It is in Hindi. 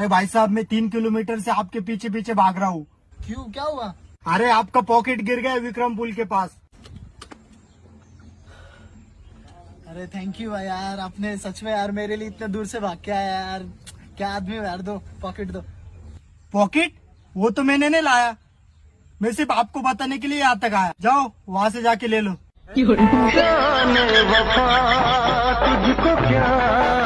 अरे भाई साहब, मैं 3 किलोमीटर से आपके पीछे पीछे भाग रहा हूँ। क्यों, क्या हुआ? अरे आपका पॉकेट गिर गया विक्रम पुल के पास। अरे थैंक यू भाई यार, आपने सच में यार मेरे लिए इतने दूर से भाग के आया यार। क्या आदमी हो यार, दो पॉकेट दो। पॉकेट? वो तो मैंने नहीं लाया, मैं सिर्फ आपको बताने के लिए यहाँ तक आया। जाओ वहाँ से जाके ले लो। जाने वफा तुझको क्या